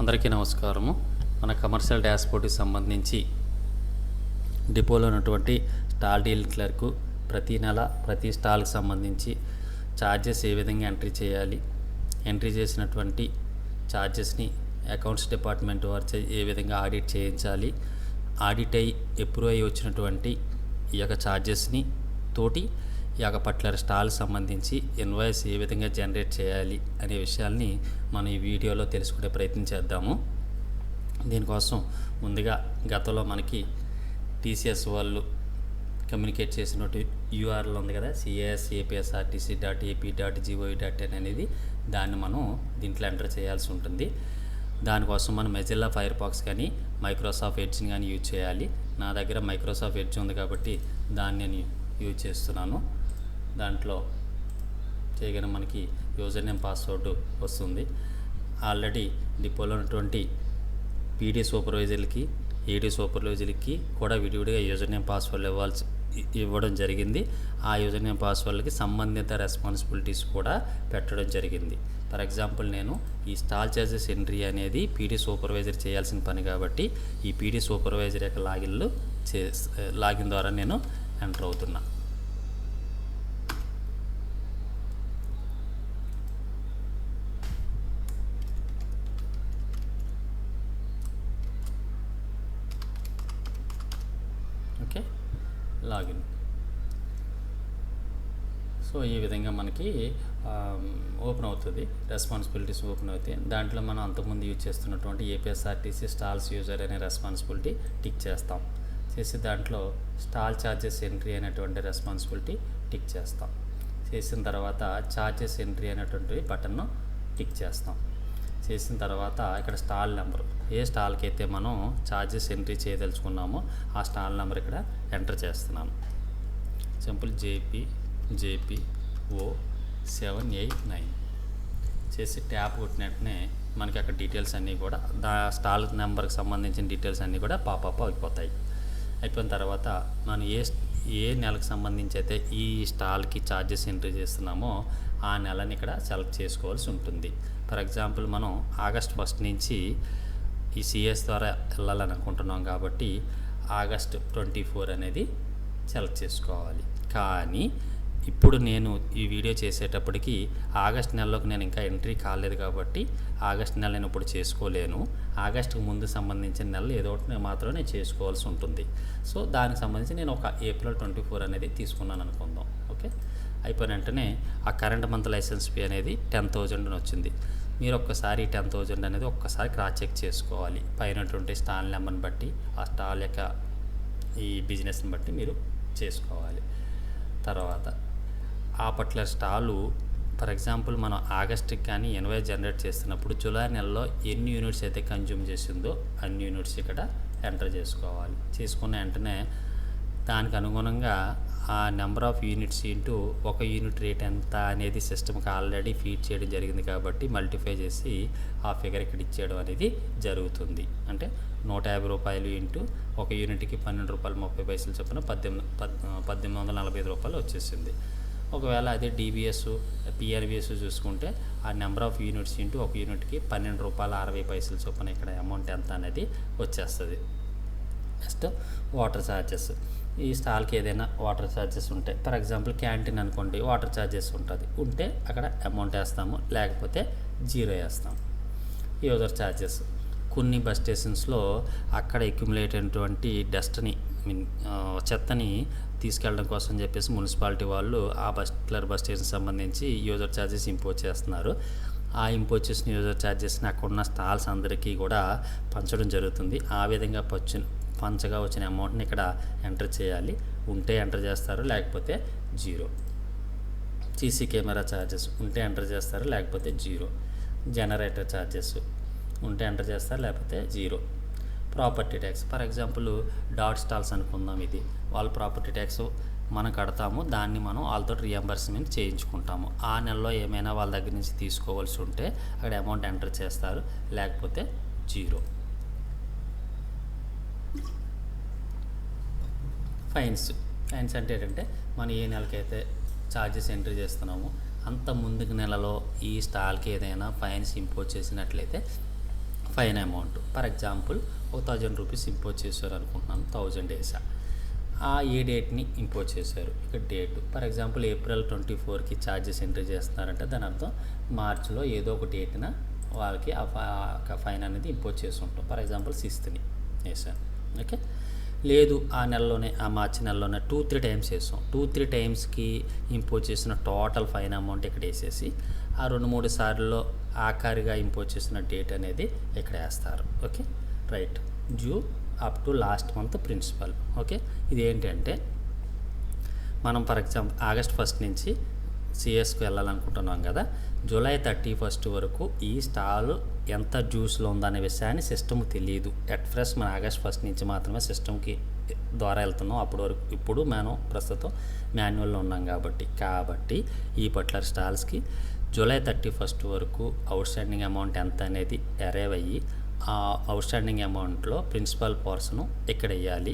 అందరికీ నమస్కారము. మన కమర్షియల్ డాష్బోర్డ్కి సంబంధించి డిపోలో ఉన్నటువంటి స్టాల్ డీల్ క్లర్కు ప్రతి నెల ప్రతి స్టాల్కి సంబంధించి ఛార్జెస్ ఏ విధంగా ఎంట్రీ చేయాలి, ఎంట్రీ చేసినటువంటి ఛార్జెస్ని అకౌంట్స్ డిపార్ట్మెంట్ వారు ఏ విధంగా ఆడిట్ చేయించాలి, ఆడిట్ అయ్యి అప్రూవ్ అయ్యి వచ్చినటువంటి ఈ యొక్క ఛార్జెస్ని తోటి ఈ యొక్క పర్టికులర్ స్టాల్కి సంబంధించి ఇన్వాయిస్ ఏ విధంగా జనరేట్ చేయాలి అనే విషయాల్ని మనం ఈ వీడియోలో తెలుసుకునే ప్రయత్నం చేద్దాము. దీనికోసం ముందుగా గతంలో మనకి టీసీఎస్ వాళ్ళు కమ్యూనికేట్ చేసినట్టు యూఆర్ఎల్ ఉంది కదా, CASAPSRTC.AP.gov.in అనేది, దాన్ని మనం దీంట్లో ఎంటర్ చేయాల్సి ఉంటుంది. దానికోసం మనం మెజిల్లా ఫైర్ ఫాక్స్ కానీ మైక్రోసాఫ్ట్ ఎడ్జ్ని కానీ యూజ్ చేయాలి. నా దగ్గర మైక్రోసాఫ్ట్ ఎడ్జ్ ఉంది కాబట్టి దాన్ని నేను యూజ్ చేస్తున్నాను. దాంట్లో చేయగానే మనకి యూజర్ నేమ్ పాస్వర్డ్ వస్తుంది. ఆల్రెడీ డిపోలో ఉన్నటువంటి పీడీ సూపర్వైజర్లకి, ఏడీ సూపర్వైజర్లకి కూడా విడివిడిగా యూజర్ నేమ్ పాస్వర్డ్ ఇవ్వడం జరిగింది. ఆ యూజర్ నేమ్ పాస్వర్డ్లకి సంబంధిత రెస్పాన్సిబిలిటీస్ కూడా పెట్టడం జరిగింది. ఫర్ ఎగ్జాంపుల్, నేను ఈ స్టాల్ చార్జెస్ ఎంట్రీ అనేది పీడీ సూపర్వైజర్ చేయాల్సిన పని కాబట్టి ఈ పీడీ సూపర్వైజర్ యొక్క లాగిన్ ద్వారా నేను ఎంటర్ అవుతున్నా. Okay, login. సో ఈ విధంగా మనకి ఓపెన్ అవుతుంది, రెస్పాన్సిబిలిటీస్ ఓపెన్ అవుతాయి. దాంట్లో మనం అంతకుముందు యూజ్ చేస్తున్నటువంటి ఏపీఎస్ఆర్టీసీ స్టాల్స్ యూజర్ అనే రెస్పాన్సిబిలిటీ టిక్ చేస్తాం. చేసి దాంట్లో స్టాల్ ఛార్జెస్ ఎంట్రీ అనేటువంటి రెస్పాన్సిబిలిటీ టిక్ చేస్తాం. చేసిన తర్వాత ఛార్జెస్ ఎంట్రీ అనేటువంటి బటన్ను టిక్ చేస్తాం. చేసిన తర్వాత ఇక్కడ స్టాల్ నెంబరు, ఏ స్టాల్కి అయితే మనం ఛార్జెస్ ఎంట్రీ చేయదలుచుకున్నామో ఆ స్టాల్ నెంబర్ ఇక్కడ ఎంటర్ చేస్తున్నాను. సింపుల్ JPO789 చేసి ట్యాప్ కొట్టిన వెంటనే మనకి అక్కడ డీటెయిల్స్ అన్నీ కూడా స్టాల్ నెంబర్కి సంబంధించిన డీటెయిల్స్ అన్నీ కూడా పాపప్ అయిపోతాయి. అయిపోయిన తర్వాత మనం ఏ నెలకు సంబంధించి అయితే ఈ స్టాల్కి ఛార్జెస్ ఎంట్రీ చేస్తున్నామో ఆ నెలని ఇక్కడ సెలెక్ట్ చేసుకోవాల్సి ఉంటుంది. ఫర్ ఎగ్జాంపుల్, మనం ఆగస్ట్ 1 నుంచి ఈ సిఎస్ ద్వారా వెళ్ళాలని అనుకుంటున్నాం కాబట్టి ఆగస్ట్ 24 అనేది సెలెక్ట్ చేసుకోవాలి. కానీ ఇప్పుడు నేను ఈ వీడియో చేసేటప్పటికి ఆగస్ట్ నెలలోకి నేను ఇంకా ఎంట్రీ కాలేదు కాబట్టి ఆగస్ట్ నెల నేను ఇప్పుడు చేసుకోలేను. ఆగస్టుకు ముందు సంబంధించిన నెలలు ఏదో ఒకటి మాత్రమే నేను చేసుకోవాల్సి ఉంటుంది. సో దానికి సంబంధించి నేను ఒక ఏప్రిల్ 24 అనేది తీసుకున్నాను అనుకుందాం. ఓకే, అయిపోయిన వెంటనే ఆ కరెంట్ మంత్ లైసెన్స్ ఫీ అనేది 10,000 అని వచ్చింది. మీరు ఒక్కసారి 10,000 అనేది ఒక్కసారి క్రాస్ చెక్ చేసుకోవాలి. పైనటువంటి స్టాల్ నెంబర్ని బట్టి, ఆ స్టాల్ యొక్క ఈ బిజినెస్ని బట్టి మీరు చేసుకోవాలి. తర్వాత ఆ పర్టికులర్ స్టాలు, ఫర్ ఎగ్జాంపుల్, మనం ఆగస్ట్కి కానీ ఇన్వాయిస్ జనరేట్ చేస్తున్నప్పుడు జూలై నెలలో ఎన్ని యూనిట్స్ అయితే కన్జ్యూమ్ చేసిందో అన్ని యూనిట్స్ ఇక్కడ ఎంటర్ చేసుకోవాలి. చేసుకున్న వెంటనే దానికి అనుగుణంగా ఆ నెంబర్ ఆఫ్ యూనిట్స్ ఇంటూ ఒక యూనిట్ రేట్ ఎంత అనేది సిస్టమ్కి ఆల్రెడీ ఫీడ్ చేయడం జరిగింది కాబట్టి మల్టిఫై చేసి ఆ ఫిగర్ ఇక్కడ ఇచ్చేయడం అనేది జరుగుతుంది. అంటే 150 రూపాయలు ఇంటూ ఒక యూనిట్కి 12 రూపాయలు 30 పైసలు చొప్పున 1845 రూపాయలు వచ్చేసింది. ఒకవేళ అదే డిబిఎస్ పిఆర్బిఎస్ చూసుకుంటే ఆ నెంబర్ ఆఫ్ యూనిట్స్ ఇంటూ ఒక యూనిట్కి 12 రూపాయల 60 పైసలు చొప్పున ఇక్కడ అమౌంట్ ఎంత అనేది వచ్చేస్తుంది. Next water charges. ఈ స్టాల్కి ఏదైనా వాటర్ ఛార్జెస్ ఉంటాయి. ఫర్ ఎగ్జాంపుల్, క్యాంటీన్ అనుకోండి, వాటర్ ఛార్జెస్ ఉంటే అక్కడ అమౌంట్ వేస్తాము, లేకపోతే 0 వేస్తాము. యూజర్ ఛార్జెస్, కొన్ని బస్ స్టేషన్స్లో అక్కడ అక్యుములేట్ అయినటువంటి డస్ట్ని, చెత్తని తీసుకెళ్ళడం కోసం చెప్పేసి మున్సిపాలిటీ వాళ్ళు ఆ బస్ స్టేషన్ సంబంధించి యూజర్ ఛార్జెస్ ఇంపోజ్ చేస్తున్నారు. ఆ ఇంపోజ్ చేసిన యూజర్ ఛార్జెస్ని అక్కడ ఉన్న స్టాల్స్ అందరికీ కూడా పంచడం జరుగుతుంది. ఆ విధంగా పంచగా వచ్చిన అమౌంట్ని ఇక్కడ ఎంటర్ చేయాలి. ఉంటే ఎంటర్ చేస్తారు, లేకపోతే 0. సీసీ కెమెరా ఛార్జెస్ ఉంటే ఎంటర్ చేస్తారు, లేకపోతే 0. జనరేటర్ ఛార్జెస్ ఉంటే ఎంటర్ చేస్తారు, లేకపోతే 0. Property tax, for example dot stalls అనుకుందాం, ఇది వాళ్ళ ప్రాపర్టీ ట్యాక్స్ మనం కడతాము, దాన్ని మనం వాళ్ళతో రియంబర్స్మెంట్ చేయించుకుంటాము. ఆ నెలలో ఏమైనా వాళ్ళ దగ్గర నుంచి తీసుకోవాల్సి ఉంటే అక్కడ అమౌంట్ ఎంటర్ చేస్తారు, లేకపోతే 0. ఫైన్స్ అంటే ఏంటంటే మనం ఏ నెలకైతే ఛార్జెస్ ఎంట్రీ చేస్తున్నామో అంత ముందుకు నెలలో ఈ స్టాల్కి ఏదైనా ఫైన్స్ ఇంపోజ్ చేసినట్లయితే ఫైన్ అమౌంట్. ఫర్ ఎగ్జాంపుల్ ఒక 1000 రూపీస్ ఇంపోజ్ చేశారు అనుకుంటున్నాను, 1000 వేసా. ఏ డేట్ని ఇంపోజ్ చేశారు, ఇక్కడ డేటు ఫర్ ఎగ్జాంపుల్ ఏప్రిల్ 24కి ఛార్జెస్ ఎంట్రీ చేస్తున్నారంటే దాని అర్థం మార్చిలో ఏదో ఒక డేట్న వాళ్ళకి ఆ ఫైన్ అనేది ఇంపోజ్ చేసి ఉంటాం. ఫర్ ఎగ్జాంపుల్ 6th వేసాను. ఓకే, లేదు ఆ నెలలోనే, ఆ మార్చి నెలలోనే 2-3 టైమ్స్ వేసాం. 2-3 టైమ్స్కి ఇంపోజ్ చేసిన టోటల్ ఫైన్ అమౌంట్ ఇక్కడ వేసేసి ఆ 2-3 సార్లు ఆఖరిగా ఇంపోజ్ చేసిన డేట్ అనేది ఇక్కడ వేస్తారు. Okay, right. Due up to last month principal. Okay, ఇది ఏంటంటే మనం ఫర్ ఎగ్జాంపుల్ ఆగస్ట్ 1 నుంచి సిఎస్కి వెళ్ళాలనుకుంటున్నాం కదా, జూలై 31 వరకు ఈ స్టాల్ ఎంత డ్యూస్లో ఉందనే విషయాన్ని సిస్టమ్ తెలియదు. ఎట్ ఫ్రెష్ మన ఆగస్ట్ 1 నుంచి మాత్రమే సిస్టమ్కి ద్వారా వెళ్తున్నాం. అప్పటి వరకు ఇప్పుడు మనం ప్రస్తుతం మాన్యువల్లో ఉన్నాం కాబట్టి ఈ పర్టికులర్ స్టాల్స్కి జూలై 31 వరకు అవుట్స్టాండింగ్ అమౌంట్ ఎంత అనేది అరైవ్ అయ్యి ఆ అవుట్స్టాండింగ్ అమౌంట్లో ప్రిన్సిపల్ పోర్షను ఇక్కడ వేయాలి,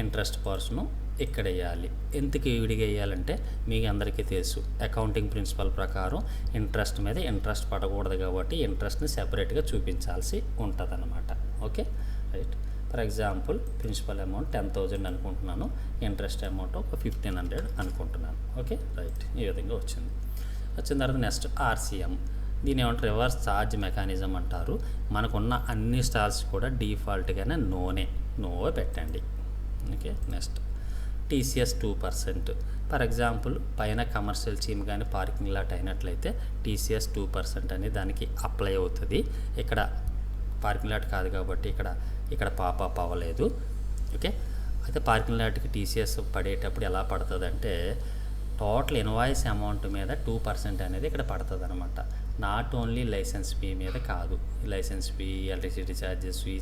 ఇంట్రెస్ట్ పోర్షను ఇక్కడ వేయాలి. ఎందుకు విడిగా వేయాలంటే మీకు అందరికీ తెలుసు అకౌంటింగ్ ప్రిన్సిపల్ ప్రకారం ఇంట్రెస్ట్ మీద ఇంట్రెస్ట్ పడకూడదు కాబట్టి ఇంట్రెస్ట్ని సెపరేట్గా చూపించాల్సి ఉంటుంది అన్నమాట. Okay, right. For example principal amount 10,000 అనుకుంటున్నాను, ఇంట్రెస్ట్ అమౌంట్ ఒక 1,500 అనుకుంటున్నాను. Okay, right. ఈ విధంగా వచ్చిన తర్వాత నెక్స్ట్ ఆర్సిఎం. దీని ఏమంటారు, రివర్స్ ఛార్జ్ మెకానిజం అంటారు. మనకున్న అన్ని స్టాల్స్ కూడా డిఫాల్ట్గానే నో పెట్టండి. Okay, next TCS 2%. For example పైన కమర్షియల్ థీమ్ కానీ పార్కింగ్ లాట్ అయినట్లయితే టీసీఎస్ 2% అనేది దానికి అప్లై అవుతుంది. ఇక్కడ పార్కింగ్ లాట్ కాదు కాబట్టి ఇక్కడ పాపప్ అవ్వలేదు. ఓకే, అయితే పార్కింగ్ లాట్కి టీసీఎస్ పడేటప్పుడు ఎలా పడుతుంది అంటే టోటల్ ఇన్వాయిస్ అమౌంట్ మీద 2% అనేది ఇక్కడ పడుతుంది అనమాట. నాట్ ఓన్లీ లైసెన్స్ ఫీ మీద కాదు, license fee, electricity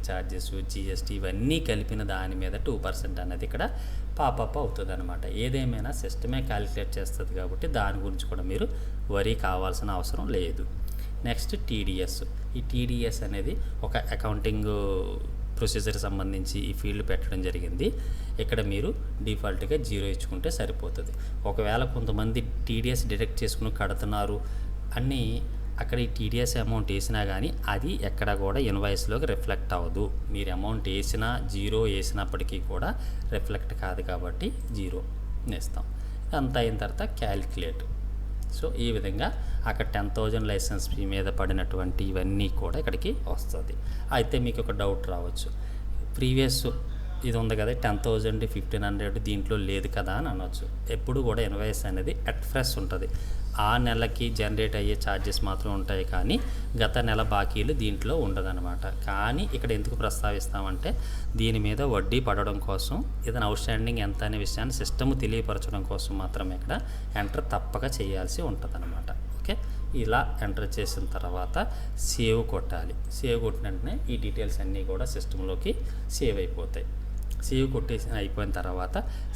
charges, GST ఇవన్నీ కలిపిన దాని మీద 2% అనేది ఇక్కడ పాపప్ అవుతుంది అనమాట. ఏదేమైనా సిస్టమే క్యాలిక్యులేట్ చేస్తుంది కాబట్టి దాని గురించి కూడా మీరు వరీ కావాల్సిన అవసరం లేదు. Next TDS. ఈ టీడీఎస్ అనేది ఒక అకౌంటింగ్ ప్రొసీజర్ సంబంధించి ఈ ఫీల్డ్ పెట్టడం జరిగింది. ఇక్కడ మీరు డిఫాల్ట్గా 0 ఇచ్చుకుంటే సరిపోతుంది. ఒకవేళ కొంతమంది టీడీఎస్ డిడక్ట్ చేసుకుని కడుతున్నారు అని అక్కడ ఈ టీడీఎస్ అమౌంట్ వేసినా కానీ అది ఎక్కడ కూడా ఇన్వాయిస్లోకి రిఫ్లెక్ట్ అవ్వదు. మీరు అమౌంట్ వేసినా 0 వేసినప్పటికీ కూడా రిఫ్లెక్ట్ కాదు కాబట్టి 0 వేస్తాం. అంతా అయిన తర్వాత క్యాలిక్యులేట్. సో ఈ విధంగా అక్కడ 10,000 లైసెన్స్ ఫీ మీద పడినటువంటి ఇవన్నీ కూడా ఇక్కడికి వస్తుంది. అయితే మీకు ఒక డౌట్ రావచ్చు, ప్రీవియస్ ఇది ఉంది కదా 10,000 1,500 దీంట్లో లేదు కదా అని అనవచ్చు. ఎప్పుడు కూడా ఇన్వాయిస్ అనేది అట్ ఫ్రెష్ ఉంటుంది. ఆ నెలకి జనరేట్ అయ్యే ఛార్జెస్ మాత్రం ఉంటాయి కానీ గత నెల బాకీలు దీంట్లో ఉండదన్నమాట. కానీ ఇక్కడ ఎందుకు ప్రస్తావిస్తామంటే దీని మీద వడ్డీ పడడం కోసం, ఏదైనా అవుట్స్టాండింగ్ ఎంత అనే విషయాన్ని సిస్టమ్ తెలియపరచడం కోసం మాత్రమే ఇక్కడ ఎంటర్ తప్పక చేయాల్సి ఉంటుంది అనమాట. ఓకే, ఇలా ఎంటర్ చేసిన తర్వాత సేవ్ కొట్టాలి. సేవ్ కొట్టిన వెంటనే ఈ డీటెయిల్స్ అన్నీ కూడా సిస్టంలోకి సేవ్ అయిపోతాయి. సేవ్ కొట్టేసి అయిపోయిన తర్వాత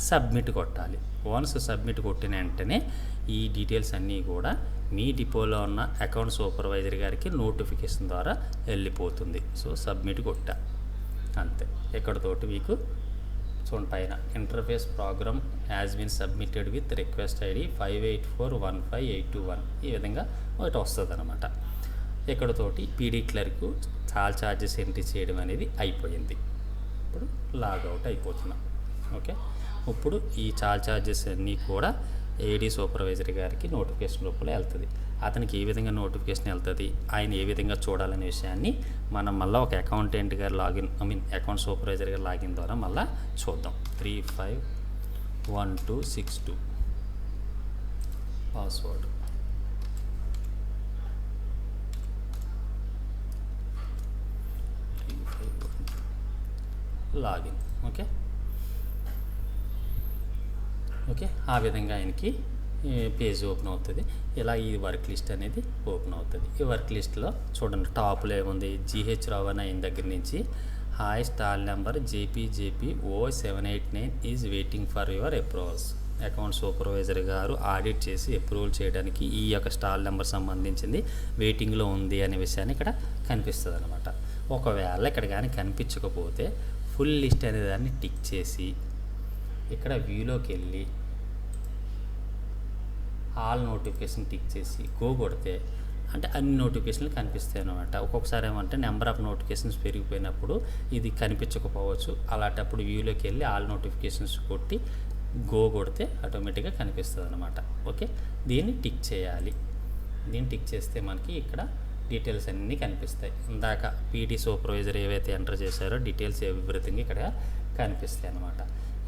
సబ్మిట్ కొట్టాలి. వన్స్ సబ్మిట్ కొట్టిన వెంటనే ఈ డీటెయిల్స్ అన్నీ కూడా మీ డిపోలో ఉన్న అకౌంట్ సూపర్వైజర్ గారికి నోటిఫికేషన్ ద్వారా వెళ్ళిపోతుంది. సో సబ్మిట్ కొట్టా అంతే. ఎక్కడితోటి మీకు చూడండి పైన interface program has been submitted with request ID 584158221 ఈ విధంగా ఒకటి వస్తుంది అనమాట. ఎక్కడితోటి పీడీ క్లర్క్ ఛార్జెస్ ఎంట్రీ చేయడం అనేది అయిపోయింది. ఇప్పుడు లాగౌట్ అయిపోతున్నాం. ఓకే, ఇప్పుడు ఈ ఛార్జెస్ అన్నీ కూడా ఏడీ సూపర్వైజర్ గారికి నోటిఫికేషన్ రూపంలో వెళ్తుంది. అతనికి ఏ విధంగా నోటిఫికేషన్ వెళ్తుంది, ఆయన ఏ విధంగా చూడాలనే విషయాన్ని మనం మళ్ళీ ఒక అకౌంటెంట్ గారు అకౌంట్ సూపర్వైజర్ గారు లాగిన్ ద్వారా మళ్ళీ చూద్దాం. 351262 పాస్వర్డ్. లాగిన్. ఓకే, ఆ విధంగా ఆయనకి పేజ్ ఓపెన్ అవుతుంది. ఇలా ఈ వర్క్ లిస్ట్ అనేది ఓపెన్ అవుతుంది. ఈ వర్క్ లిస్ట్లో చూడండి టాప్లో ఏముంది, జీహెచ్ రావు అని ఆయన దగ్గర నుంచి hi stall number JPJP0789 is waiting for your approvals. Account supervisor గారు ఆడిట్ చేసి అప్రూవల్ చేయడానికి ఈ యొక్క స్టాల్ నెంబర్ సంబంధించింది వెయిటింగ్లో ఉంది అనే విషయాన్ని ఇక్కడ కనిపిస్తుంది అనమాట. ఒకవేళ ఇక్కడ కానీ కనిపించకపోతే ఫుల్ లిస్ట్ అనే దాన్ని టిక్ చేసి ఇక్కడ వ్యూలోకి వెళ్ళి ఆల్ నోటిఫికేషన్ టిక్ చేసి గో కొడితే అంటే అన్ని నోటిఫికేషన్లు కనిపిస్తాయి అన్నమాట. ఒక్కొక్కసారి ఏమంటే నెంబర్ ఆఫ్ నోటిఫికేషన్స్ పెరిగిపోయినప్పుడు ఇది కనిపించకపోవచ్చు. అలాంటప్పుడు వ్యూలోకి వెళ్ళి ఆల్ నోటిఫికేషన్స్ కొట్టి గో కొడితే ఆటోమేటిక్గా కనిపిస్తుంది అనమాట. ఓకే, దీన్ని టిక్ చేయాలి. దీన్ని టిక్ చేస్తే మనకి ఇక్కడ డీటెయిల్స్ అన్నీ కనిపిస్తాయి. ఇందాక పీటీ సూపర్వైజర్ ఏవైతే ఎంటర్ చేశారో డీటెయిల్స్ ఎవ్రీథింగ్ ఇక్కడ కనిపిస్తాయి అన్నమాట.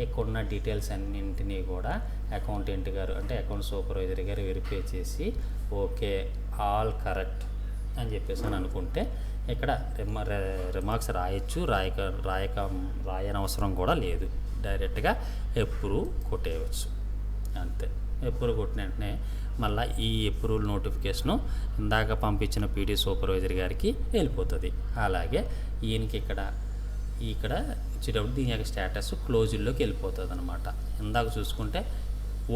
ఇక్కడ ఉన్న డీటెయిల్స్ అన్నింటినీ కూడా అకౌంటెంట్ గారు అంటే అకౌంట్ సూపర్వైజర్ గారు వెరిఫై చేసి ఓకే ఆల్ కరెక్ట్ అని చెప్పేసి అని అనుకుంటే ఇక్కడ రిమార్క్స్ రాయొచ్చు, రాయనవసరం కూడా లేదు. డైరెక్ట్గా అప్రూవ్ కొట్టేయవచ్చు అంతే. అప్రూవ్ కొట్టిన వెంటనే మళ్ళీ ఈ అప్రూవల్ నోటిఫికేషను ఇందాక పంపించిన పీడీ సూపర్వైజర్ గారికి వెళ్ళిపోతుంది. అలాగే ఈయనకి ఇక్కడ వచ్చేటప్పుడు దీని యొక్క స్టేటస్ క్లోజ్డ్లోకి వెళ్ళిపోతుంది అనమాట. ఇందాక చూసుకుంటే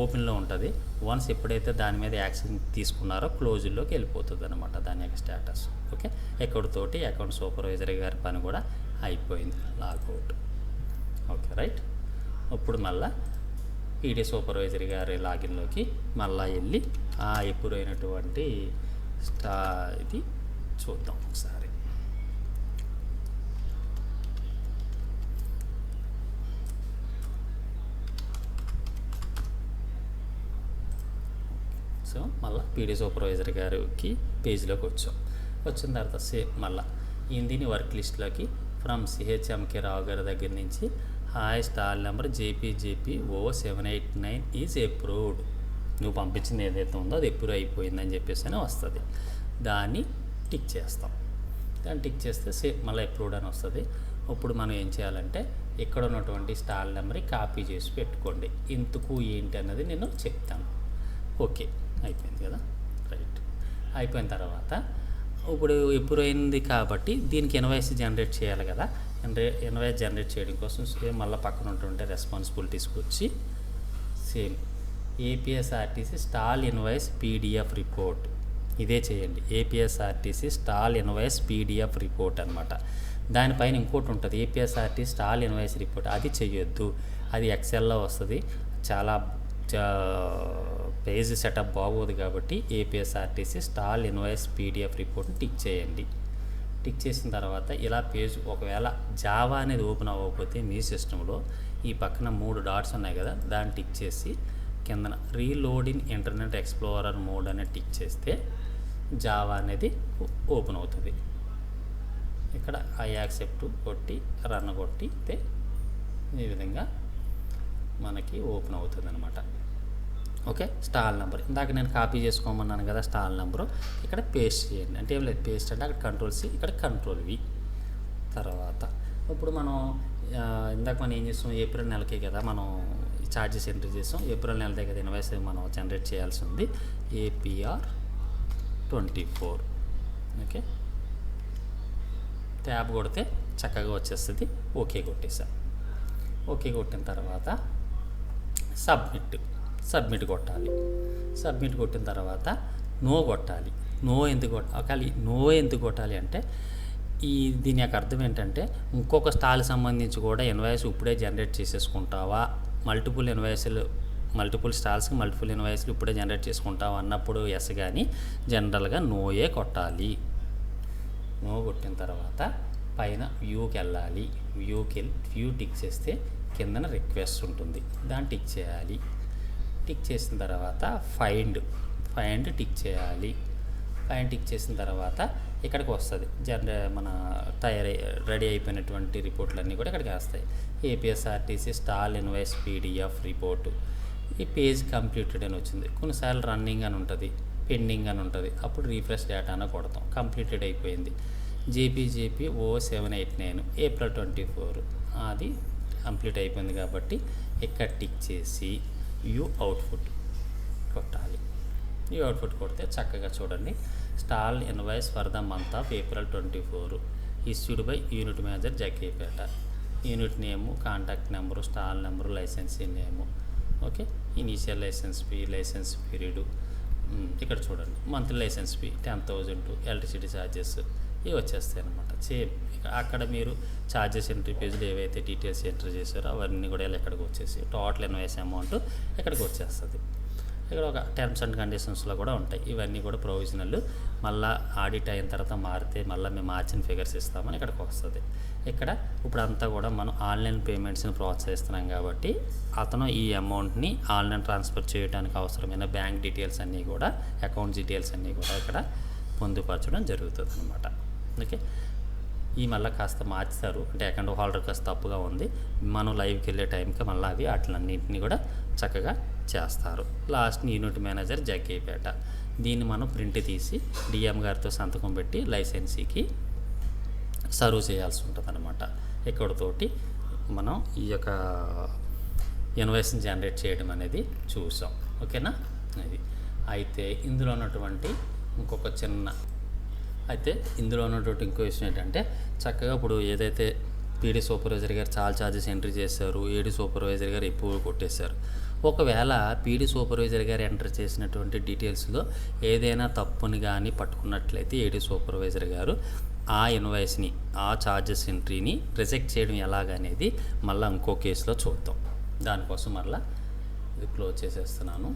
ఓపెన్లో ఉంటుంది. వన్స్ ఎప్పుడైతే దాని మీద యాక్షన్ తీసుకున్నారో క్లోజ్డ్లోకి వెళ్ళిపోతుంది అనమాట దాని యొక్క స్టేటస్. ఓకే, ఎక్కడితోటి అకౌంట్ సూపర్వైజర్ గారి పని కూడా అయిపోయింది, లాగౌట్. Okay right. ఇప్పుడు మళ్ళీ పీడీ సూపర్వైజర్ గారి లాగిన్లోకి మళ్ళీ వెళ్ళి ఆ ఎప్పుడు అయినటువంటి ఇది చూద్దాం ఒకసారి. సో మళ్ళీ పీడీ సూపర్వైజర్ గారికి పేజ్లోకి వచ్చిన తర్వాత సేమ్ మళ్ళీ దీని వర్క్ లిస్ట్లోకి ఫ్రమ్ సిహెచ్ఎంకే రావు గారి దగ్గర నుంచి hi stall number JPJP0789 is approved. నువ్వు పంపించింది ఏదైతే ఉందో అది అప్రూవ్ అయిపోయిందని చెప్పేసి వస్తుంది. దాన్ని టిక్ చేస్తాం. దాన్ని టిక్ చేస్తే సేమ్ మళ్ళీ అప్రూవ్డ్ అని వస్తుంది. ఇప్పుడు మనం ఏం చేయాలంటే ఇక్కడ ఉన్నటువంటి స్టాల్ నెంబర్ని కాపీ చేసి పెట్టుకోండి. ఇంతకు ఏంటి అన్నది నేను చెప్తాను. ఓకే అయిపోయింది కదా, రైట్. అయిపోయిన తర్వాత ఇప్పుడు ఎప్పుడు అయింది కాబట్టి దీనికి ఇన్వాయిస్ జనరేట్ చేయాలి కదా. ఇన్వాయిస్ జనరేట్ చేయడం కోసం సేమ్ మళ్ళీ పక్కన ఉంటుంటే రెస్పాన్సిబిలిటీస్కి వచ్చి same APSRTC stall invoice PDF report ఇదే చేయండి. APSRTC stall invoice PDF report అనమాట. దానిపైన ఇంకోటి ఉంటుంది ఏపీఎస్ఆర్టీసీ స్టాల్ ఇన్వాయిస్ రిపోర్ట్. అది చేయొద్దు, అది ఎక్సెల్లో వస్తుంది, చాలా పేజ్ సెటప్ బాగోదు. కాబట్టి ఏపీఎస్ఆర్టీసీ స్టాల్ ఇన్వాయిస్ PDF రిపోర్ట్ని టిక్ చేయండి. టిక్ చేసిన తర్వాత ఇలా పేజ్ ఒకవేళ జావా అనేది ఓపెన్ అవ్వకపోతే మీ సిస్టంలో ఈ పక్కన 3 డాట్స్ ఉన్నాయి కదా, దాన్ని టిక్ చేసి కిందన reload in internet explorer mode అనేది టిక్ చేస్తే జావా అనేది ఓపెన్ అవుతుంది. ఇక్కడ ఐ యాక్సెప్ట్ కొట్టి రన్ కొట్టితే ఈ విధంగా మనకి ఓపెన్ అవుతుంది అనమాట. ఓకే, స్టాల్ నెంబర్ ఇందాక నేను కాపీ చేసుకోమన్నాను కదా, స్టాల్ నెంబరు ఇక్కడ పేస్ట్ చేయండి. అంటే ఏం లేదు, పేస్ట్ అంటే అక్కడ Ctrl+C ఇక్కడ Ctrl+V. తర్వాత ఇప్పుడు మనం ఇందాక మనం ఏం చేస్తాం, ఏప్రిల్ నెలకే కదా మనం ఛార్జెస్ ఎంట్రీ చేస్తాం. ఏప్రిల్ నెలదే కదా ఇన్వాయిస్ మనం జనరేట్ చేయాల్సి ఉంది. APR 24. ఓకే, ట్యాబ్ కొడితే చక్కగా వచ్చేస్తుంది. ఓకే కొట్టేసాం. ఓకే కొట్టిన తర్వాత సబ్మిట్ కొట్టాలి. సబ్మిట్ కొట్టిన తర్వాత నో కొట్టాలి. నో ఎందుకు కొట్టాలి అంటే దీని యొక్క అర్థం ఏంటంటే ఇంకొక స్టాల్ సంబంధించి కూడా ఇన్వాయిస్ ఇప్పుడే జనరేట్ చేసేసుకుంటావా, మల్టిపుల్ స్టాల్స్కి మల్టిపుల్ ఇన్వాయిస్లు ఇప్పుడే జనరేట్ చేసుకుంటావా అన్నప్పుడు ఎస్, కానీ జనరల్గా నోయే కొట్టాలి. నో కొట్టిన తర్వాత పైన వ్యూకి వెళ్ళాలి. వ్యూ టిక్ చేస్తే కిందన రిక్వెస్ట్ ఉంటుంది, దాన్ని టిక్ చేయాలి. టిక్ చేసిన తర్వాత ఫైండ్ టిక్ చేయాలి. ఫైండ్ టిక్ చేసిన తర్వాత ఇక్కడికి వస్తుంది మన రెడీ అయిపోయినటువంటి రిపోర్ట్లన్నీ కూడా ఇక్కడికి వస్తాయి. APSRTC stall invoice PDF report. ఈ పేజ్ కంప్లీటెడ్ అని వచ్చింది. కొన్నిసార్లు రన్నింగ్ అని ఉంటుంది, పెండింగ్ అని ఉంటుంది. అప్పుడు రీఫ్రెష్ డేటా అని కొడతాం. కంప్లీటెడ్ అయిపోయింది. JPJP0789 ఏప్రిల్ 24 అది కంప్లీట్ అయిపోయింది. కాబట్టి ఇక్కడ టిక్ చేసి వ్యూ అవుట్పుట్ కొట్టాలి. వ్యూ అవుట్పుట్ కొడితే చక్కగా చూడండి, stall invoice for the month of April 24 issued by unit manager Jaggepeta. Unit name, contact number, stall number, licensee name. Okay, initial license fee, license period. ఇక్కడ చూడండి monthly license fee 10,000, electricity charges ఇవి వచ్చేస్తాయి అన్నమాట. Same అక్కడ మీరు charges entry పేజ్లో ఏవైతే details enter చేశారో అవన్నీ కూడా ఇక్కడికి వచ్చేసి టోటల్ ఇన్వాయిస్ అమౌంట్ ఇక్కడికి వచ్చేస్తుంది. ఇక్కడ ఒక టర్మ్స్ అండ్ కండిషన్స్లో కూడా ఉంటాయి. ఇవన్నీ కూడా ప్రొవిజనల్. మళ్ళీ ఆడిట్ అయిన తర్వాత మారితే మళ్ళీ మేము మార్చిన ఫిగర్స్ ఇస్తామని ఇక్కడికి వస్తుంది. ఇక్కడ ఇప్పుడు అంతా కూడా మనం ఆన్లైన్ పేమెంట్స్ని ప్రోత్సహిస్తున్నాం కాబట్టి అతను ఈ అమౌంట్ని ఆన్లైన్ ట్రాన్స్ఫర్ చేయడానికి అవసరమైన బ్యాంక్ డీటెయిల్స్ అన్నీ కూడా, అకౌంట్ డీటెయిల్స్ అన్నీ కూడా ఇక్కడ పొందుపరచడం జరుగుతుంది అనమాట. ఓకే, ఈ మళ్ళీ కాస్త మార్చుతారు, అంటే అకౌంట్ హోల్డర్ కాస్త తప్పుగా ఉంది, మనం లైవ్కి వెళ్ళే టైంకి మళ్ళీ అవి వాటిలన్నింటినీ కూడా చక్కగా చేస్తారు. లాస్ట్ యూనిట్ మేనేజర్ జగ్గేపేట, దీన్ని మనం ప్రింట్ తీసి డిఎం గారితో సంతకం పెట్టి లైసెన్సీకి సర్వ్ చేయాల్సి ఉంటుంది అనమాట. ఇక్కడతోటి మనం ఈ యొక్క ఇన్వాయిస్ని జనరేట్ చేయడం అనేది చూసాం. ఓకేనా, అది అయితే ఇందులో ఉన్నటువంటి ఇంకొక చిన్న ఇంకో విషయం ఏంటంటే, చక్కగా ఇప్పుడు ఏదైతే పీడీ సూపర్వైజర్ గారు చాలా ఛార్జెస్ ఎంట్రీ చేశారు, ఏడీ సూపర్వైజర్ గారు ఎక్కువ కొట్టేశారు. ఒకవేళ పీడీ సూపర్వైజర్ గారు ఎంటర్ చేసినటువంటి డీటెయిల్స్లో ఏదైనా తప్పుని కానీ పట్టుకున్నట్లయితే ఏడీ సూపర్వైజర్ గారు ఆ ఇన్వాయిస్ని, ఆ ఛార్జెస్ ఎంట్రీని రిజెక్ట్ చేయడం ఎలాగనేది మళ్ళీ ఇంకో కేసులో చూద్దాం. దానికోసం మళ్ళీ ఇది క్లోజ్ చేసేస్తున్నాను.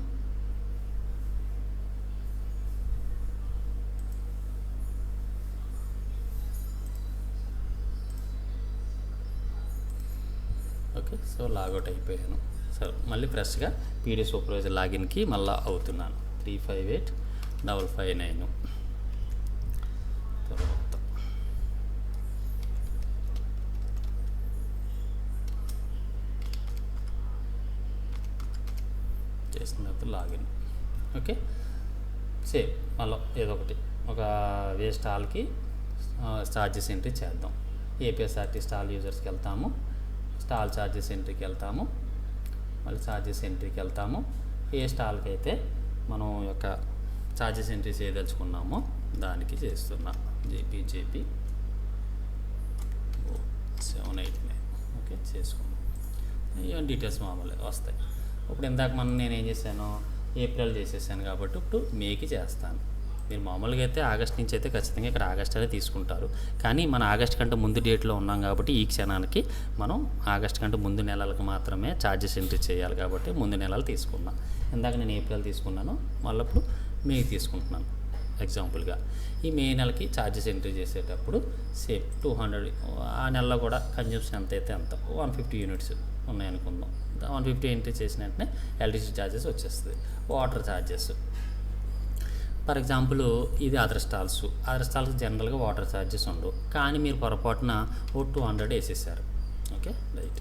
ఓకే, సో లాగౌట్ అయిపోయాను. సరే, మళ్ళీ ఫ్రెష్గా పీడీ సూపర్వైజర్ లాగిన్కి మళ్ళీ అవుతున్నాను. 358559 తర్వాత చేసిన తర్వాత లాగిన్. ఓకే, సేమ్ మళ్ళీ ఏదో ఒకటి ఒక వేస్ట్ ఆల్కి ఛార్జెస్ ఎంట్రీ చేద్దాం. ఏపీఎస్ఆర్టీ స్టాల్ యూజర్స్కి వెళ్తాము, స్టాల్ ఛార్జెస్ ఎంట్రీకి వెళ్తాము, మళ్ళీ ఛార్జెస్ ఎంట్రీకి వెళ్తాము. ఏ స్టాల్కి అయితే మనం యొక్క ఛార్జెస్ ఎంట్రీ చేయదలుచుకున్నామో దానికి చేస్తున్నా. జేపీ 789. ఓకే, చేసుకున్నాం. ఇవన్నీ డీటెయిల్స్ మామూలుగా వస్తాయి. ఇప్పుడు ఇందాక నేను ఏం చేశాను, ఏప్రిల్ చేసేసాను కాబట్టి ఇప్పుడు మేకి చేస్తాను. మీరు మామూలుగా అయితే ఆగస్ట్ నుంచి అయితే ఖచ్చితంగా ఇక్కడ ఆగస్ట్ అనేది తీసుకుంటారు, కానీ మన ఆగస్ట్ కంటే ముందు డేట్లో ఉన్నాం కాబట్టి ఈ క్షణానికి మనం ఆగస్ట్ కంటే ముందు నెలలకు మాత్రమే ఛార్జెస్ ఎంట్రీ చేయాలి కాబట్టి ముందు నెలలు తీసుకున్నాం. ఇందాక నేను ఏప్రిల్ తీసుకున్నాను, మళ్ళీ ఇప్పుడు మే తీసుకుంటున్నాను. ఎగ్జాంపుల్గా ఈ మే నెలకి ఛార్జెస్ ఎంట్రీ చేసేటప్పుడు సేమ్ 200, ఆ నెలలో కూడా కన్జ్యూమ్షన్ ఎంత అయితే అంత 150 యూనిట్స్ ఉన్నాయనుకుందాం. 150 ఎంట్రీ చేసిన వెంటనే ఎలక్ట్రిసిటీ ఛార్జెస్ వచ్చేస్తుంది. వాటర్ ఛార్జెస్ ఫర్ ఎగ్జాంపుల్ ఇది అదర్ స్టాల్స్ జనరల్గా వాటర్ ఛార్జెస్ ఉండవు, కానీ మీరు పొరపాటున 200 వేసేసారు. Okay, right.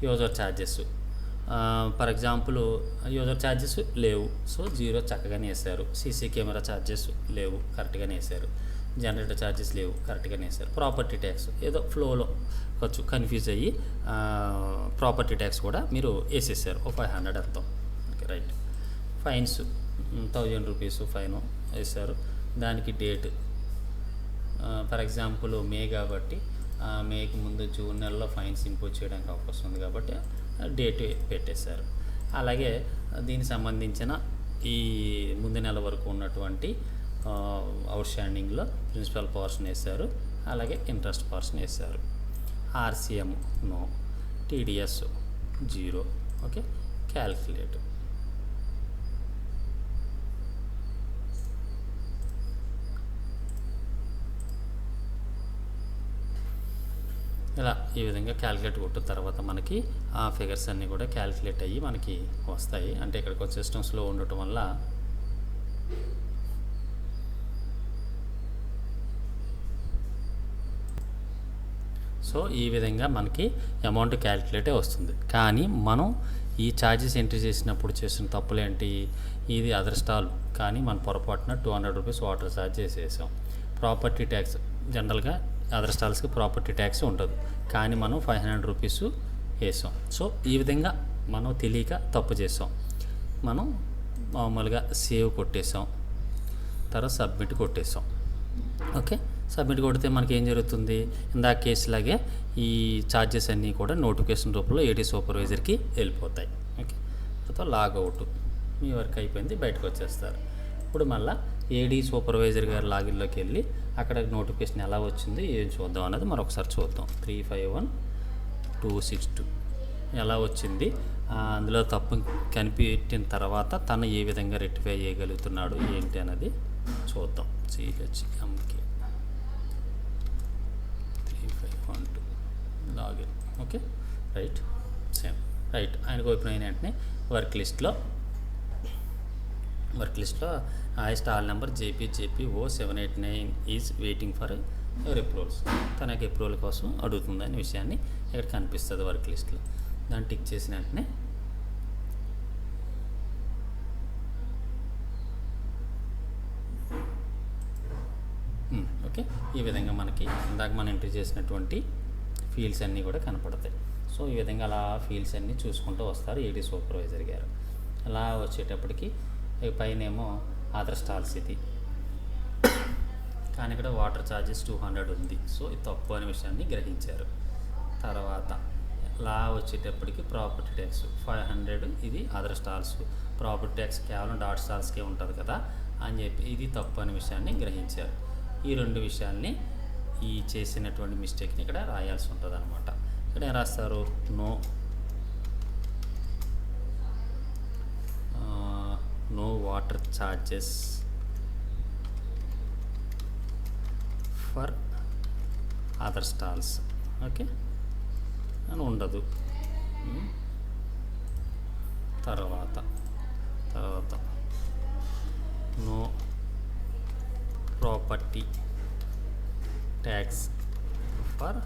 User charges for example user charges లేవు, సో 0 చక్కగానే వేసారు. సీసీ కెమెరా ఛార్జెస్ లేవు, కరెక్ట్గానే వేసారు. జనరేటర్ ఛార్జెస్ లేవు, కరెక్ట్గానే వేసారు. ప్రాపర్టీ ట్యాక్స్ ఏదో ఫ్లోలో కొంచెం కన్ఫ్యూజ్ అయ్యి ప్రాపర్టీ ట్యాక్స్ కూడా మీరు వేసేసారు, 500 అర్థం. Okay, right. Fines 1000 rupees fine వేశారు. దానికి డేట్ ఫర్ ఎగ్జాంపుల్ మే కాబట్టి మేకి ముందు జూన్ నెలలో ఫైన్స్ ఇంపోజ్ చేయడానికి అవకాశం ఉంది కాబట్టి డేట్ పెట్టేశారు. అలాగే దీనికి సంబంధించిన ఈ ముందు నెల వరకు ఉన్నటువంటి అవుట్ స్టాండింగ్లో ప్రిన్సిపల్ పోర్షన్ వేశారు, అలాగే ఇంట్రెస్ట్ పోర్షన్ వేశారు. RCM no, TDS 0. Okay, calculate. ఇలా ఈ విధంగా క్యాలిక్యులేట్ కొట్టిన తర్వాత మనకి ఆ ఫిగర్స్ అన్నీ కూడా క్యాలిక్యులేట్ అయ్యి మనకి వస్తాయి. అంటే ఇక్కడ కొంచెం సిస్టమ్స్లో ఉండటం వల్ల సో ఈ విధంగా మనకి అమౌంట్ క్యాలిక్యులేటే వస్తుంది. కానీ మనం ఈ ఛార్జెస్ ఎంట్రీ చేసినప్పుడు చేసిన తప్పులేంటి, ఇది అదర్ స్టాల్ కానీ మన పొరపాటున 200 రూపీస్ వాటర్ ఛార్జ్ చేసేసాం. ప్రాపర్టీ ట్యాక్స్ జనరల్గా అదర్ స్టాల్స్కి ప్రాపర్టీ ట్యాక్స్ ఉండదు, కానీ మనం 500 రూపీస్ వేసాం. సో ఈ విధంగా మనం తెలియక తప్పు చేసాం. మనం మామూలుగా సేవ్ కొట్టేసాం, తర్వాత సబ్మిట్ కొట్టేసాం. ఓకే, సబ్మిట్ కొడితే మనకి ఏం జరుగుతుంది, ఇందాక కేసులాగే ఈ ఛార్జెస్ అన్నీ కూడా నోటిఫికేషన్ రూపంలో ఏడీ సూపర్వైజర్కి వెళ్ళిపోతాయి. ఓకే, తర్వాత లాగౌట్, మీ వర్క్ అయిపోయింది, బయటకు వచ్చేస్తారు. ఇప్పుడు మళ్ళీ ఏడీ సూపర్వైజర్ గారు లాగిన్లోకి వెళ్ళి అక్కడ నోటిఫికేషన్ ఎలా వచ్చింది ఏం చూద్దాం అన్నది మరొకసారి చూద్దాం. 351262 ఎలా వచ్చింది అందులో తప్పు కనిపెట్టిన తర్వాత తను ఏ విధంగా రెక్టిఫై చేయగలుగుతున్నాడు ఏంటి అన్నది చూద్దాం. CHMK 3512 login. Okay right, same right. ఆయనకు ఓపెన్ అయిన వెంటనే వర్క్ లిస్ట్లో stall number JPO789 is waiting for your approvals. తనకి అప్రూవల్ కోసం అడుగుతుందనే విషయాన్ని ఇక్కడ కనిపిస్తుంది వర్క్ లిస్ట్లో. దాన్ని టిక్ చేసిన వెంటనే ఓకే ఈ విధంగా మనకి ఇందాక మనం ఎంట్రీ చేసినటువంటి ఫీల్డ్స్ అన్నీ కూడా కనపడతాయి. సో ఈ విధంగా అలా ఫీల్డ్స్ అన్నీ చూసుకుంటూ వస్తారు AD సూపర్వైజర్ గారు. అలా వచ్చేటప్పటికి పైన ఏమో అదర్ స్టాల్స్ ఇది, కానీ ఇక్కడ వాటర్ ఛార్జెస్ 200 ఉంది. సో ఇది తప్పు అనే విషయాన్ని గ్రహించారు. తర్వాత లా వచ్చేటప్పటికి ప్రాపర్టీ ట్యాక్స్ 500, ఇది అదర్ స్టాల్స్. ప్రాపర్టీ ట్యాక్స్ కేవలం డాట్ స్టాల్స్కే ఉంటుంది కదా అని చెప్పి ఇది తప్పు అనే విషయాన్ని గ్రహించారు. ఈ రెండు విషయాల్ని ఈ చేసినటువంటి మిస్టేక్ని ఇక్కడ రాయాల్సి ఉంటుంది అనమాట. ఇక్కడ ఏం రాస్తారు, no water charges for other stalls. Okay అని ఉండదు. తర్వాత no property tax for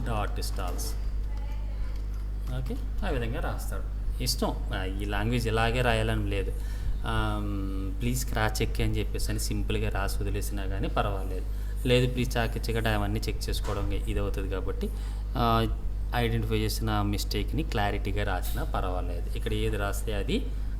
that stalls. Okay ఆ విధంగా రాస్తాడు. ఇష్టం, ఈ లాంగ్వేజ్ ఇలాగే రాయాలని లేదు. ప్లీజ్ క్రాస్ చెక్ అని చెప్పేసి అని సింపుల్గా రాసి వదిలేసినా కానీ పర్వాలేదు. లేదు ప్లీజ్ చాకిచ్చగా అవన్నీ చెక్ చేసుకోవడం ఇది అవుతుంది. కాబట్టి ఐడెంటిఫై చేసిన మిస్టేక్ని క్లారిటీగా రాసినా పర్వాలేదు. ఇక్కడ ఏది రాస్తే అది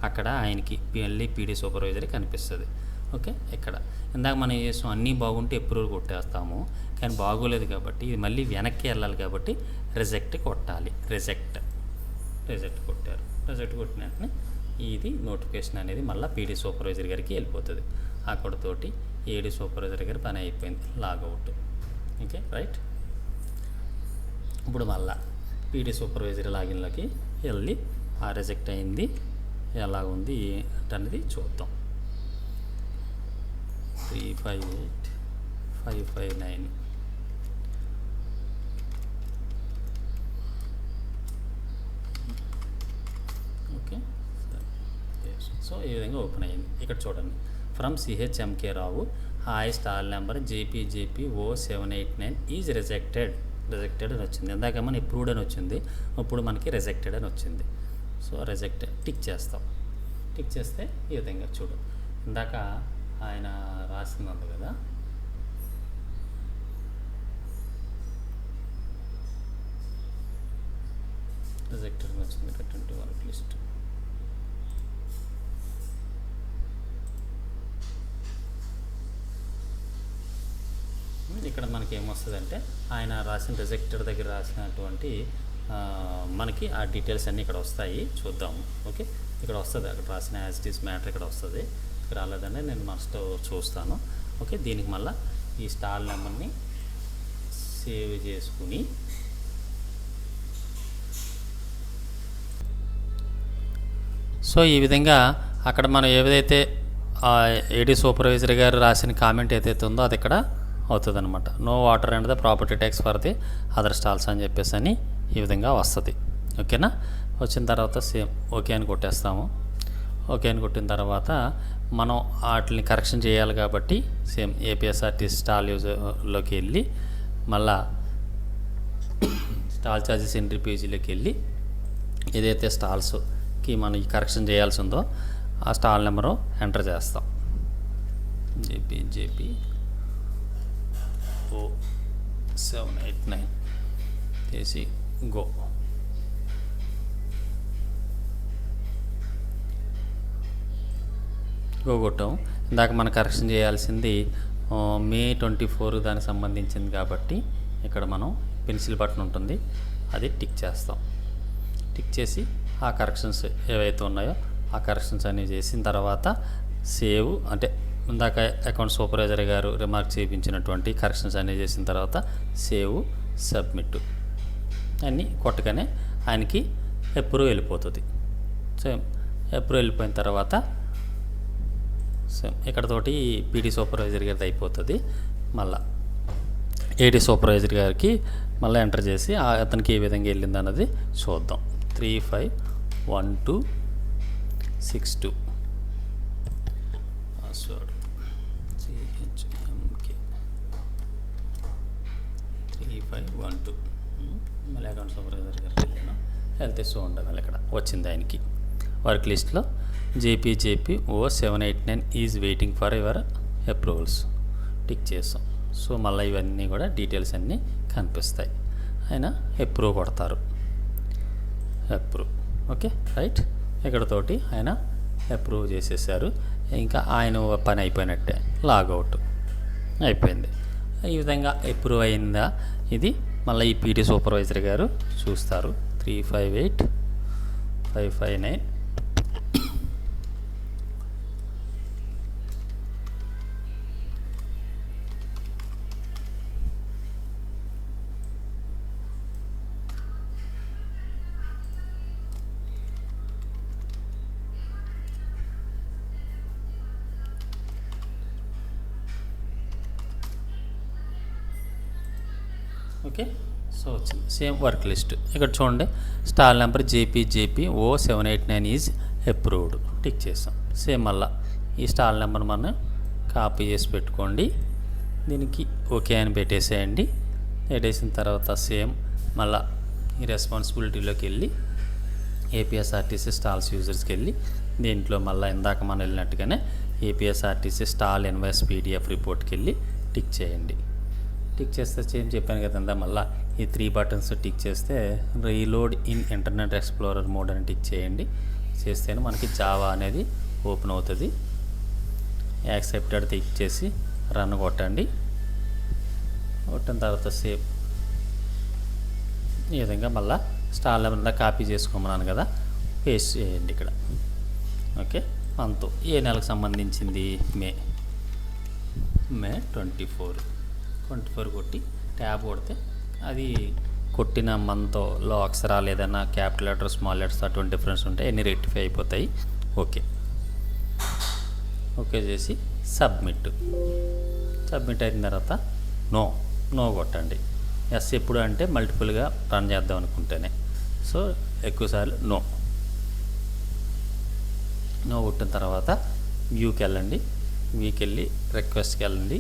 అక్కడ ఆయనకి మళ్ళీ PD సూపర్వైజర్కి కనిపిస్తుంది. ఓకే ఇక్కడ ఇందాక మనం చేసాం అన్నీ బాగుంటే అప్రూవల్ కొట్టేస్తాము, కానీ బాగోలేదు కాబట్టి ఇది మళ్ళీ వెనక్కి వెళ్ళాలి కాబట్టి రిజెక్ట్ కొట్టాలి. రిజెక్ట్ కొట్టారు. రిజెక్ట్ కొట్టిన వెంటనే ఇది నోటిఫికేషన్ అనేది మళ్ళీ PD సూపర్వైజర్ గారికి వెళ్ళిపోతుంది. అక్కడతోటి AD సూపర్వైజర్ గారి పని అయిపోయింది, లాగౌట్. Okay right. ఇప్పుడు మళ్ళా PD సూపర్వైజర్ లాగిన్లోకి వెళ్ళి ఆ రిజెక్ట్ అయింది ఎలా ఉంది ఏంటనేది చూద్దాం. 358559 ఓకే సో ఈ విధంగా ఓపెన్ అయ్యింది. ఇక్కడ చూడండి, from CHMK Rao hi stall number JPO789 is rejected అని వచ్చింది. ఇందాక మన అప్రూవ్డ్ అని వచ్చింది, ఇప్పుడు మనకి రిజెక్టెడ్ అని వచ్చింది. సో రిజెక్టెడ్ టిక్ చేస్తాం. టిక్ చేస్తే ఈ విధంగా చూడు, ఇందాక ఆయన రాసింది ఉంది కదా, రిజెక్టెడ్ అని వచ్చింది. 20 వర్క్ లిస్ట్. ఇక్కడ మనకి ఏమొస్తుందంటే ఆయన రాసిన రిజెక్టెడ్ దగ్గర రాసినటువంటి మనకి ఆ డీటెయిల్స్ అన్నీ ఇక్కడ వస్తాయి. చూద్దాము. ఓకే ఇక్కడ వస్తుంది, అక్కడ రాసిన యాజ్ ఇట్ ఈస్ మ్యాటర్ ఇక్కడ వస్తుంది. ఇక్కడ రాలేదంటే నేను మస్ట్ చూస్తాను. ఓకే దీనికి మళ్ళీ ఈ స్టాల్ నెంబర్ని సేవ్ చేసుకుని సో ఈ విధంగా అక్కడ మనం ఏదైతే AD సూపర్వైజర్ గారు రాసిన కామెంట్ ఏదైతే ఉందో అది ఇక్కడ అవుతుంది అనమాట. No water and the property tax for the other stalls అని చెప్పేసి అని ఈ విధంగా వస్తుంది. ఓకేనా, వచ్చిన తర్వాత సేమ్ ఓకే అని కొట్టేస్తాము. ఓకే అని కొట్టిన తర్వాత మనం వాటిని కరెక్షన్ చేయాలి కాబట్టి సేమ్ APSRTC స్టాల్ యూజర్లోకి వెళ్ళి మళ్ళా స్టాల్ ఛార్జెస్ ఎంట్రీ పేజీలోకి వెళ్ళి ఏదైతే స్టాల్స్కి మనం కరెక్షన్ చేయాల్సి ఉందో ఆ స్టాల్ నెంబరు ఎంటర్ చేస్తాం. JPO789 చేసి గో. కొట్టాం. ఇందాక మనం కరెక్షన్ చేయాల్సింది May 24 దానికి సంబంధించింది కాబట్టి ఇక్కడ మనం పెన్సిల్ బటన్ ఉంటుంది, అది టిక్ చేస్తాం. టిక్ చేసి ఆ కరెక్షన్స్ ఏవైతే ఉన్నాయో ఆ కరెక్షన్స్ అన్నీ చేసిన తర్వాత సేవ్, అంటే ఇందాక అకౌంట్ సూపర్వైజర్ గారు రిమార్క్ చేయించినటువంటి కరెక్షన్స్ అన్నీ చేసిన తర్వాత సేవ్ సబ్మిట్ అన్నీ కొట్టగానే ఆయనకి అప్రూవ్ వెళ్ళిపోతుంది. సేమ్ అప్రూవ్ వెళ్ళిపోయిన తర్వాత సేమ్ ఇక్కడతోటి పీటీ సూపర్వైజర్ గారిది అయిపోతుంది. మళ్ళీ ఏడీ సూపర్వైజర్ గారికి మళ్ళీ ఎంటర్ చేసి అతనికి ఏ విధంగా వెళ్ళింది అన్నది చూద్దాం. 351262 పాస్వర్డ్ CHMK 3512 మళ్ళీ అకౌంట్ సూపర్వైజర్ గారికి వెళ్ళాను. వెళ్తే చూడండి మళ్ళీ ఇక్కడ వచ్చింది ఆయనకి వర్క్ లిస్ట్లో JPJP 0789 is waiting for your approvals tick చేస్తాం. సో మళ్ళీ ఇవన్నీ కూడా డీటెయిల్స్ అన్నీ కనిపిస్తాయి. ఆయన అప్రూవ్ కొడతారు. Approve okay right. ఇక్కడతోటి ఆయన అప్రూవ్ చేసేసారు. ఇంకా ఆయన పని అయిపోయినట్టే, లాగౌట్ అయిపోయింది. ఈ విధంగా అప్రూవ్ అయిందా ఇది మళ్ళీ ఈ పీటీ సూపర్వైజర్ గారు చూస్తారు. 358559 ఓకే. సో వచ్చింది సేమ్ వర్క్ లిస్ట్. ఇక్కడ చూడండి stall number JPJP 0789 is approved tick చేస్తాం. సేమ్ మళ్ళీ ఈ స్టాల్ నెంబర్ మనం కాపీ చేసి పెట్టుకోండి. దీనికి ఓకే అని పెట్టేసేయండి. పెట్టేసిన తర్వాత సేమ్ మళ్ళీ ఈ రెస్పాన్సిబిలిటీలోకి వెళ్ళి APSRTC స్టాల్స్ యూజర్స్కి వెళ్ళి దీంట్లో మళ్ళీ ఇందాక మనం వెళ్ళినట్టుగానే APSRTC స్టాల్ ఇన్వాయిస్ PDF రిపోర్ట్కి వెళ్ళి టిక్ చేయండి. టిక్ చేస్తే చెప్పాను కదంతా మళ్ళీ ఈ 3 బటన్స్ టిక్ చేస్తే reload in internet explorer mode అని టిక్ చేయండి. చేస్తేనే మనకి జావా అనేది ఓపెన్ అవుతుంది. యాక్సెప్టెడ్ టిక్ చేసి రన్ కొట్టండి. కొట్టిన తర్వాత సేవ్ ఈ విధంగా మళ్ళీ స్టాల్ నెంబర్ కాపీ చేసుకోమన్నాను కదా, పేస్ట్ చేయండి ఇక్కడ. ఓకే మంత్ ఏ నెలకు సంబంధించింది మే 24 కొట్టి ట్యాబ్ కొడితే అది కొట్టిన మంత్లో అక్షరాలు ఏదైనా క్యాపిటల్ లెటర్ స్మాల్ లెటర్స్ అటువంటి డిఫరెన్స్ ఉంటే అన్నీ రెక్టిఫై అయిపోతాయి. ఓకే ఓకే చేసి సబ్మిట్ అయిన తర్వాత నో కొట్టండి. ఎస్ ఎప్పుడు అంటే మల్టిపుల్గా రన్ చేద్దాం అనుకుంటేనే. సో ఎక్కువసార్లు నో కొట్టిన తర్వాత వ్యూకి వెళ్ళండి. వ్యూకి వెళ్ళి రిక్వెస్ట్కి వెళ్ళండి.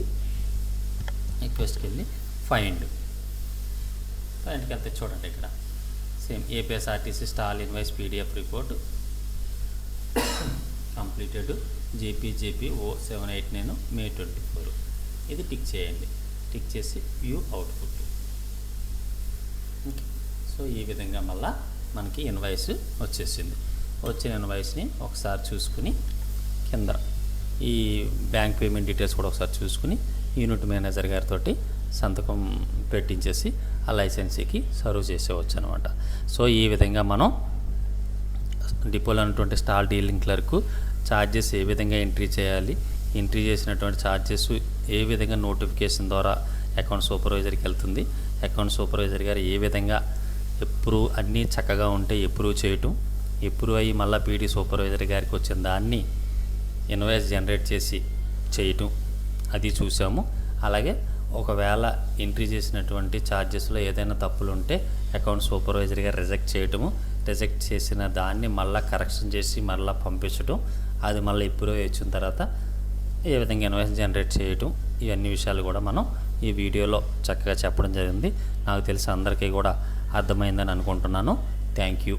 రిక్వెస్ట్కి వెళ్ళి ఫైండ్కి వెళ్తే చూడండి ఇక్కడ same APSRTC stall invoice PDF report completed JPJP 0789 May 24 ఇది టిక్ చేయండి. టిక్ చేసి వ్యూ అవుట్పుట్. ఓకే సో ఈ విధంగా మళ్ళీ మనకి ఇన్వాయిస్ వచ్చేసింది. వచ్చిన ఇన్వాయిస్ని ఒకసారి చూసుకుని కింద ఈ బ్యాంక్ పేమెంట్ డీటెయిల్స్ కూడా ఒకసారి చూసుకుని యూనిట్ మేనేజర్ గారితో సంతకం పెట్టించేసి ఆ లైసెన్సీకి సర్వ్ చేసేవచ్చు అనమాట. సో ఈ విధంగా మనం డిపోలో ఉన్నటువంటి స్టాల్ డీలింగ్ క్లర్క్ ఛార్జెస్ ఏ విధంగా ఎంట్రీ చేయాలి, ఎంట్రీ చేసినటువంటి ఛార్జెస్ ఏ విధంగా నోటిఫికేషన్ ద్వారా అకౌంట్ సూపర్వైజర్కి వెళ్తుంది, అకౌంట్ సూపర్వైజర్ గారు ఏ విధంగా ఎప్రూవ్ అన్నీ చక్కగా ఉంటే ఎప్రూవ్ చేయటం, ఎప్రూవ్ అయ్యి మళ్ళీ పీటీ సూపర్వైజర్ గారికి వచ్చిన దాన్ని ఇన్వాయిస్ జనరేట్ చేసి చేయటం అది చూసాము. అలాగే ఒకవేళ ఎంట్రీ చేసినటువంటి ఛార్జెస్లో ఏదైనా తప్పులు ఉంటే అకౌంట్ సూపర్వైజర్ గారు రిజెక్ట్ చేయటము, రిజెక్ట్ చేసిన దాన్ని మళ్ళీ కరెక్షన్ చేసి మళ్ళీ పంపించడం, అది మళ్ళీ ఇంప్రూవ్ వచ్చిన తర్వాత ఏ విధంగా ఇన్వాయిస్ జనరేట్ చేయటం, ఇవన్నీ విషయాలు కూడా మనం ఈ వీడియోలో చక్కగా చెప్పడం జరిగింది. నాకు తెలిసి అందరికీ కూడా అర్థమైందని అనుకుంటున్నాను. Thank you.